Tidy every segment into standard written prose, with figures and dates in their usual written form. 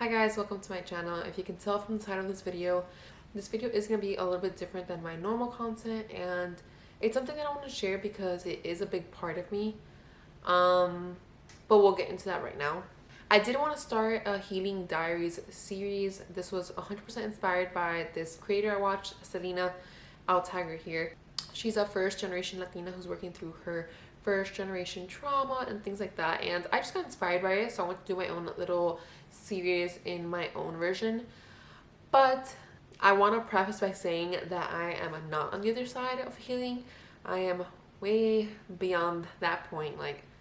Hi guys, welcome to my channel. If you can tell from the title of this video is going to be a little bit different than my normal content, and it's something that I want to share because it is a big part of me. But we'll get into that right now. I did want to start a Healing Diaries series. This was 100% inspired by this creator I watched, Selena. I'll tag her here. She's a first generation Latina who's working through her first generation trauma and things like that, and I just got inspired by it, so I want to do my own little series in my own version. But I want to preface by saying that I am not on the other side of healing. I am way beyond that point,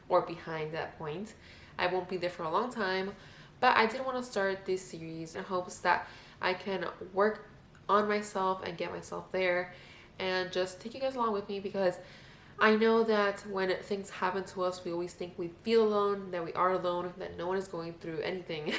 or behind that point. I won't be there for a long time, but I did want to start this series in hopes that I can work on myself and get myself there and just take you guys along with me, because I know that when things happen to us, we always think we feel alone, that we are alone, that no one is going through anything,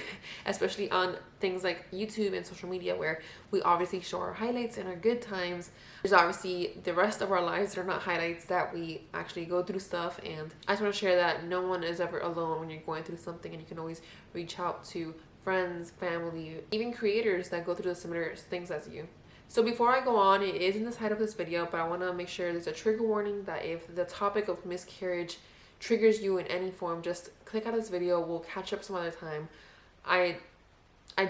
especially on things like YouTube and social media, where we obviously show our highlights and our good times. There's obviously the rest of our lives that are not highlights, that we actually go through stuff, and I just want to share that no one is ever alone when you're going through something, and you can always reach out to friends, family, even creators that go through the similar things as you. So before I go on, it is in the title of this video, but I want to make sure there's a trigger warning that if the topic of miscarriage triggers you in any form, just click out of this video. We'll catch up some other time. I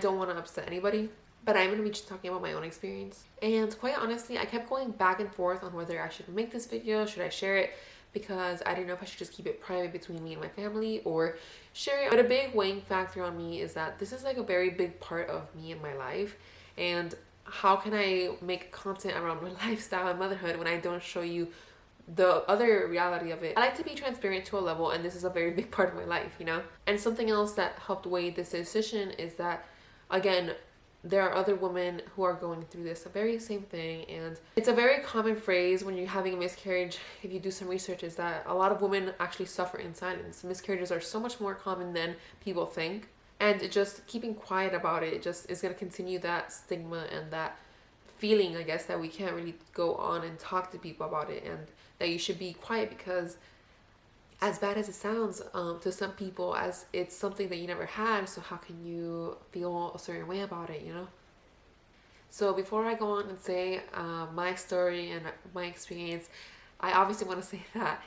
don't want to upset anybody, but I'm going to be just talking about my own experience. And quite honestly, I kept going back and forth on whether I should make this video, should I share it, because I didn't know if I should just keep it private between me and my family or share it. But a big weighing factor on me is that this is like a very big part of me and my life, and how can I make content around my lifestyle and motherhood when I don't show you the other reality of it? I like to be transparent to a level, and this is a very big part of my life, you know? And something else that helped weigh this decision is that, again, there are other women who are going through this very same thing, and it's a very common phrase when you're having a miscarriage. If you do some research, is that a lot of women actually suffer in silence. Miscarriages are so much more common than people think. And just keeping quiet about it just is going to continue that stigma and that feeling, I guess, that we can't really go on and talk to people about it, and that you should be quiet because, as bad as it sounds to some people, as it's something that you never had, so how can you feel a certain way about it, you know? So before I go on and say my story and my experience, I obviously want to say that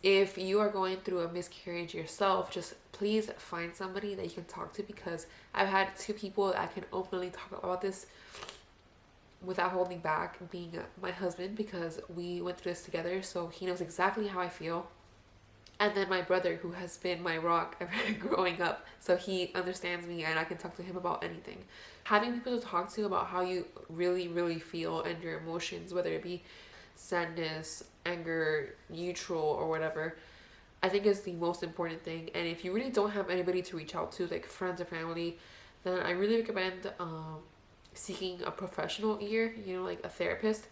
if you are going through a miscarriage yourself, just please find somebody that you can talk to, because I've had two people that I can openly talk about this without holding back, being my husband, because we went through this together, so he knows exactly how I feel. And then my brother, who has been my rock growing up, so he understands me and I can talk to him about anything. Having people to talk to about how you really feel and your emotions, whether it be sadness, anger, neutral, or whatever, I think is the most important thing. And if you really don't have anybody to reach out to, like friends or family, then I really recommend seeking a professional ear, you know, like a therapist.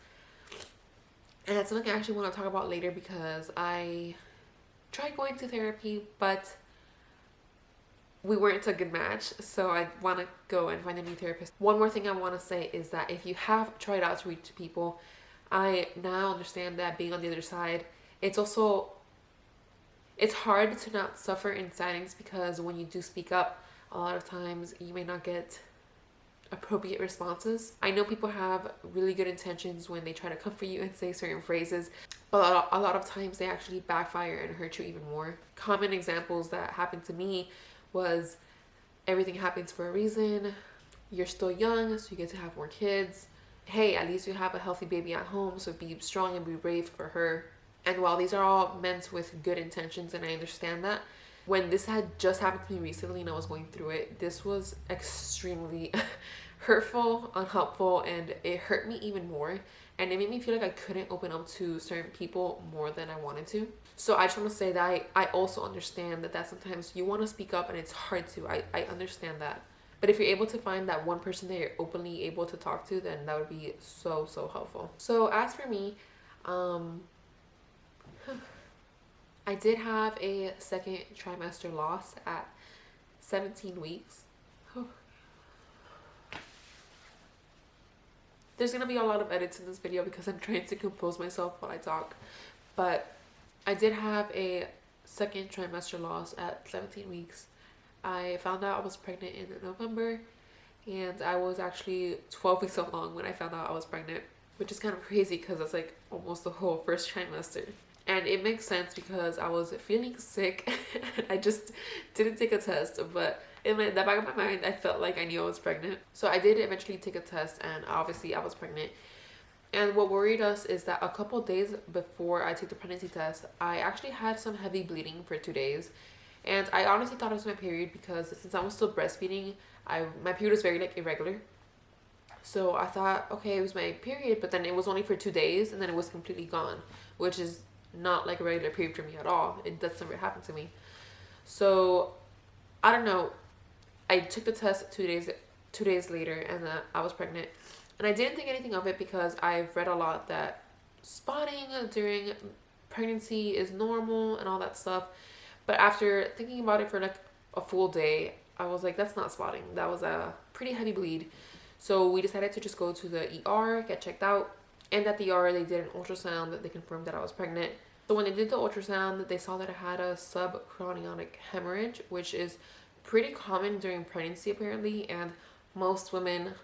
And that's something I actually want to talk about later, because I tried going to therapy, but we weren't a good match, so I want to go and find a new therapist. One more thing I want to say is that if you have tried out to reach people, I now understand that being on the other side, it's hard to not suffer in silence, because when you do speak up, a lot of times you may not get appropriate responses. I know people have really good intentions when they try to comfort you and say certain phrases, but a lot of times they actually backfire and hurt you even more. Common examples that happened to me was, everything happens for a reason, you're still young, so you get to have more kids. Hey, at least you have a healthy baby at home, so be strong and be brave for her. And while these are all meant with good intentions, and I understand that, when this had just happened to me recently and I was going through it, this was extremely hurtful, unhelpful, and it hurt me even more. And it made me feel like I couldn't open up to certain people more than I wanted to. So I just want to say that I also understand that sometimes you want to speak up and it's hard to. I understand that. But if you're able to find that one person that you're openly able to talk to, then that would be so helpful. So as for me, I did have a second trimester loss at 17 weeks. There's gonna be a lot of edits in this video because I'm trying to compose myself while I talk, but I did have a second trimester loss at 17 weeks. I found out I was pregnant in November, and I was actually 12 weeks along when I found out I was pregnant, which is kind of crazy because it's like almost the whole first trimester. And it makes sense because I was feeling sick. I just didn't take a test, but in the back of my mind, I felt like I knew I was pregnant. So I did eventually take a test, and obviously I was pregnant. And what worried us is that a couple days before I took the pregnancy test, I actually had some heavy bleeding for 2 days. And I honestly thought it was my period because since I was still breastfeeding, my period was very like irregular. So I thought, okay, it was my period, but then it was only for 2 days and then it was completely gone, which is not like a regular period for me at all. That's never happened to me. So I don't know. I took the test 2 days later, and I was pregnant. And I didn't think anything of it because I've read a lot that spotting during pregnancy is normal and all that stuff. But after thinking about it for like a full day, I was like, that's not spotting. That was a pretty heavy bleed. So we decided to just go to the ER, get checked out. And at the ER, they did an ultrasound. They confirmed that I was pregnant. So when they did the ultrasound, they saw that I had a subchorianic hemorrhage, which is pretty common during pregnancy apparently. And most women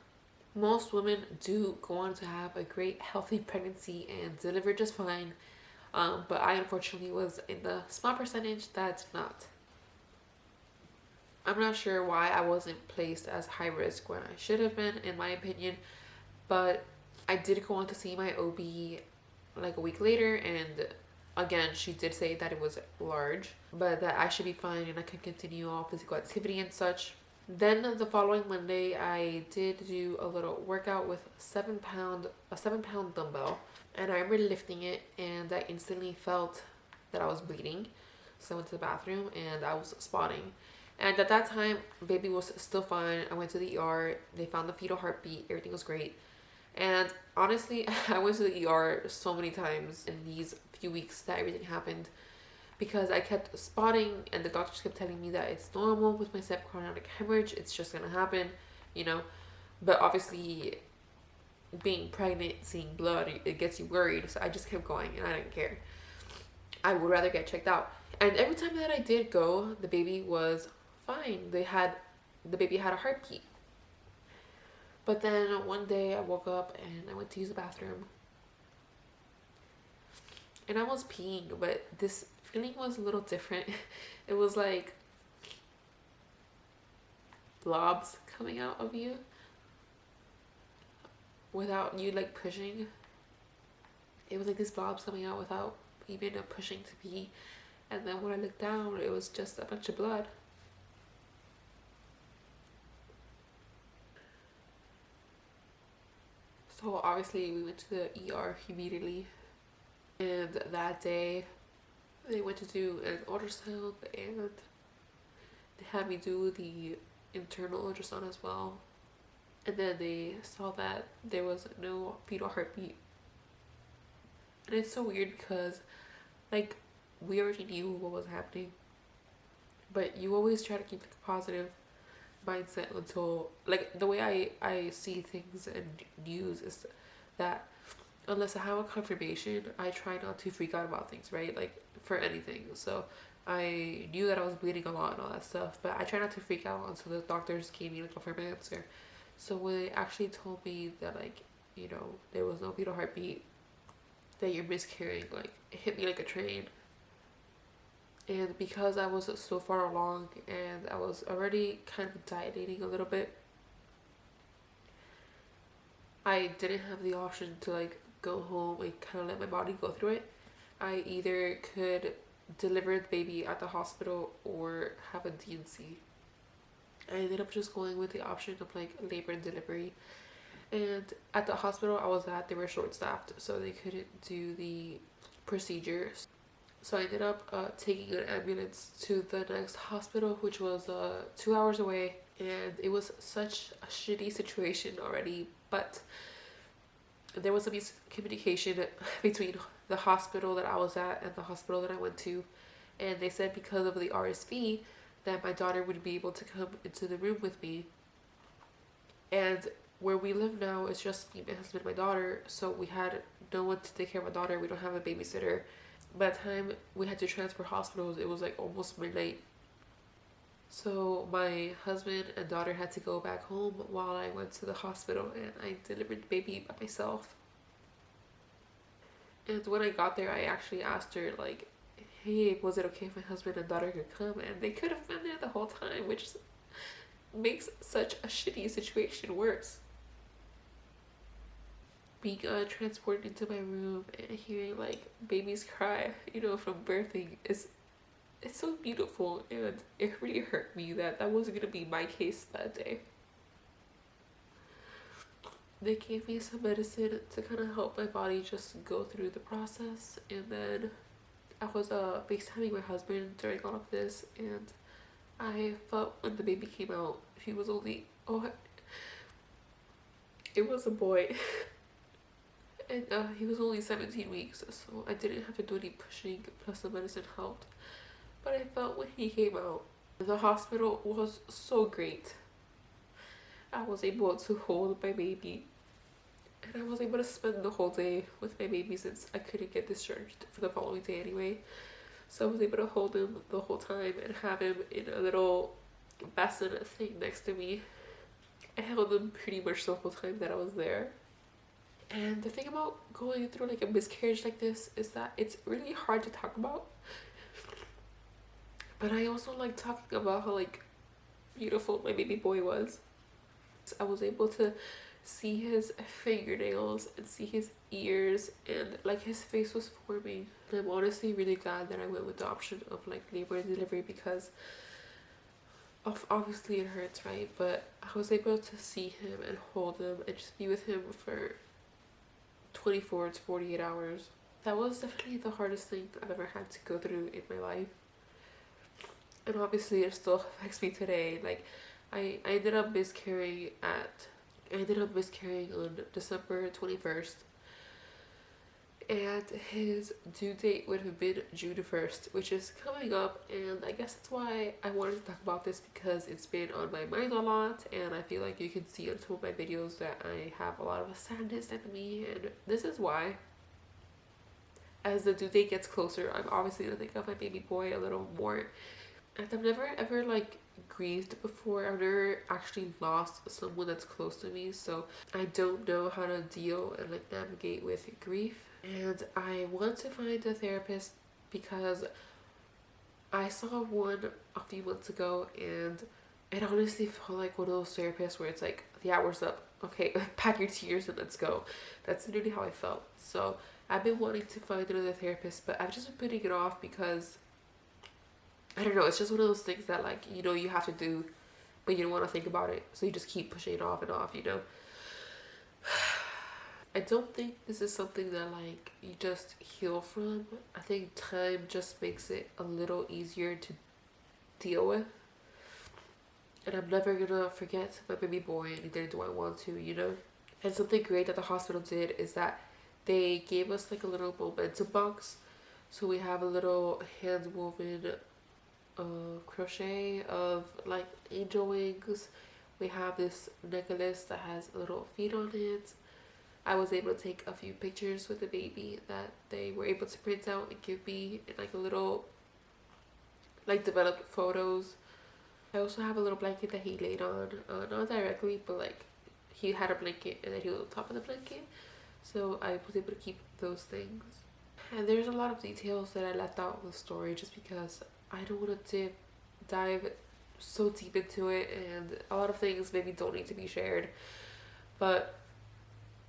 do go on to have a great healthy pregnancy and deliver just fine. But I unfortunately was in the small percentage that did not. I'm not sure why I wasn't placed as high risk when I should have been, in my opinion. But I did go on to see my OB like a week later, and again, she did say that it was large, but that I should be fine and I could continue all physical activity and such. Then the following Monday, I did do a little workout with a 7 pound dumbbell, and I remember lifting it, and I instantly felt that I was bleeding. So I went to the bathroom and I was spotting. And at that time, baby was still fine. I went to the ER. They found the fetal heartbeat. Everything was great. And honestly, I went to the ER so many times in these few weeks that everything happened because I kept spotting, and the doctors kept telling me that it's normal with my subchorionic hemorrhage. It's just gonna happen, you know. But obviously, being pregnant, seeing blood, it gets you worried. So I just kept going, and I didn't care. I would rather get checked out. And every time that I did go, the baby was fine. The baby had a heartbeat. But then one day I woke up and I went to use the bathroom. And I was peeing, but this feeling was a little different. It was like blobs coming out of you without you like pushing. It was like these blobs coming out without even pushing to pee. And then when I looked down, it was just a bunch of blood. So obviously we went to the ER immediately, and that day they went to do an ultrasound, and they had me do the internal ultrasound as well. And then they saw that there was no fetal heartbeat. And it's so weird because like we already knew what was happening, but you always try to keep like a positive mindset until like the way I see things in news is that unless I have a confirmation, I try not to freak out about things, right? Like for anything. So I knew that I was bleeding a lot and all that stuff, but I try not to freak out until the doctors gave me like a firm answer. So when they actually told me that like, you know, there was no fetal heartbeat, that you're miscarrying, like it hit me like a train. And because I was so far along and I was already kind of dilating a little bit, I didn't have the option to like go home and kind of let my body go through it. I either could deliver the baby at the hospital or have a D&C. I ended up just going with the option of like labor and delivery. And at the hospital I was at, they were short staffed, so they couldn't do the procedures. So I ended up taking an ambulance to the next hospital, which was 2 hours away. And it was such a shitty situation already, but there was a miscommunication between the hospital that I was at and the hospital that I went to. And they said because of the RSV that my daughter would be able to come into the room with me. And where we live now, it's just me, my husband, my daughter. So we had no one to take care of my daughter. We don't have a babysitter. By the time we had to transfer hospitals, it was like almost midnight. So my husband and daughter had to go back home while I went to the hospital, and I delivered the baby by myself. And when I got there, I actually asked her, like, hey, was it okay if my husband and daughter could come? And they could have been there the whole time, which makes such a shitty situation worse. Being transported into my room and hearing like babies cry, from birthing is it's so beautiful, and it really hurt me that that wasn't gonna be my case that day. They gave me some medicine to kind of help my body just go through the process, and then I was FaceTiming my husband during all of this, and I felt when the baby came out, he was only it was a boy, and he was only 17 weeks, so I didn't have to do any pushing. Plus, the medicine helped. But I felt when he came out, the hospital was so great. I was able to hold my baby, and I was able to spend the whole day with my baby since I couldn't get discharged for the following day anyway. So I was able to hold him the whole time and have him in a little bassinet thing next to me. I held him pretty much the whole time that I was there. And the thing about going through like a miscarriage like this is that it's really hard to talk about. But I also like talking about how like beautiful my baby boy was. I was able to see his fingernails and see his ears, and like his face was forming. And I'm honestly really glad that I went with the option of like labor and delivery, because obviously it hurts, right? But I was able to see him and hold him and just be with him for 24 to 48 hours. That was definitely the hardest thing I've ever had to go through in my life. And obviously it still affects me today. Like I ended up miscarrying on December 21st, and his due date would have been June 1st, which is coming up. And I guess that's why I wanted to talk about this, because it's been on my mind a lot, and I feel like you can see on some of my videos that I have a lot of sadness in me, and this is why. As the due date gets closer, I'm obviously gonna think of my baby boy a little more. And I've never ever like grieved before. I've never actually lost someone that's close to me, so I don't know how to deal and like navigate with grief. And I want to find a therapist because I saw one a few months ago, and it honestly felt like one of those therapists where it's like, the hour's up, okay, pack your tears and let's go. That's literally how I felt. So I've been wanting to find another therapist, but I've just been putting it off because I don't know, it's just one of those things that like, you have to do, but you don't want to think about it, so you just keep pushing it off and off. I don't think this is something that like you just heal from. I think time just makes it a little easier to deal with. And I'm never gonna forget my baby boy, neither do I want to. And something great that the hospital did is that they gave us like a little memento box. So we have a little hand woven crochet of like angel wings. We have this necklace that has little feet on it. I was able to take a few pictures with the baby that they were able to print out and give me in like a little like developed photos. I also have a little blanket that he laid on, not directly, but like he had a blanket and then he was on top of the blanket, so I was able to keep those things. And there's a lot of details that I left out of the story just because I don't want to dive so deep into it, and a lot of things maybe don't need to be shared. But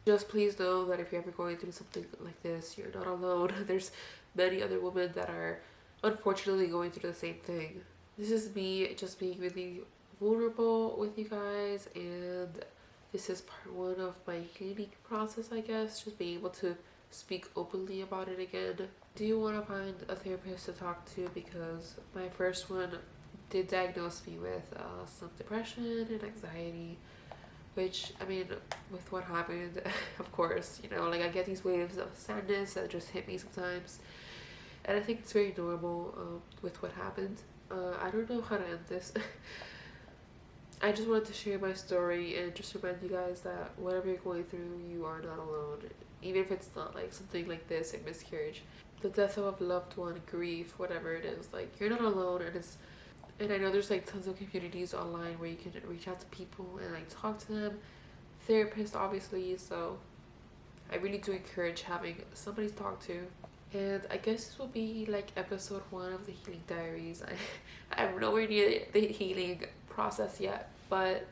just please know that if you're ever going through something like this, you're not alone. There's many other women that are unfortunately going through the same thing. This is me just being really vulnerable with you guys, and this is part one of my healing process, I guess. Just being able to speak openly about it again. Do you want to find a therapist to talk to, because my first one did diagnose me with some depression and anxiety, which, I mean, with what happened, of course, like I get these waves of sadness that just hit me sometimes, and I think it's very normal with what happened. I don't know how to end this. I just wanted to share my story and just remind you guys that whatever you're going through, you are not alone. Even if it's not like something like this, a miscarriage, the death of a loved one, grief, whatever it is, like you're not alone, and And I know there's like tons of communities online where you can reach out to people and like talk to them, therapists obviously. So I really do encourage having somebody to talk to. And I guess this will be like episode 1 of the healing diaries. I'm nowhere near the healing process yet, but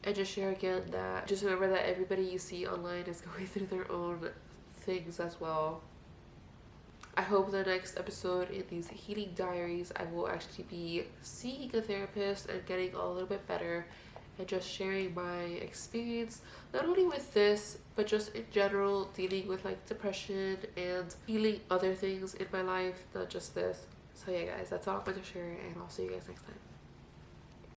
I just share again that just remember that everybody you see online is going through their own things as well. I hope the next episode in these healing diaries, I will actually be seeing a therapist and getting a little bit better and just sharing my experience, not only with this, but just in general, dealing with like depression and healing other things in my life, not just this. So yeah, guys, that's all I'm going to share, and I'll see you guys next time.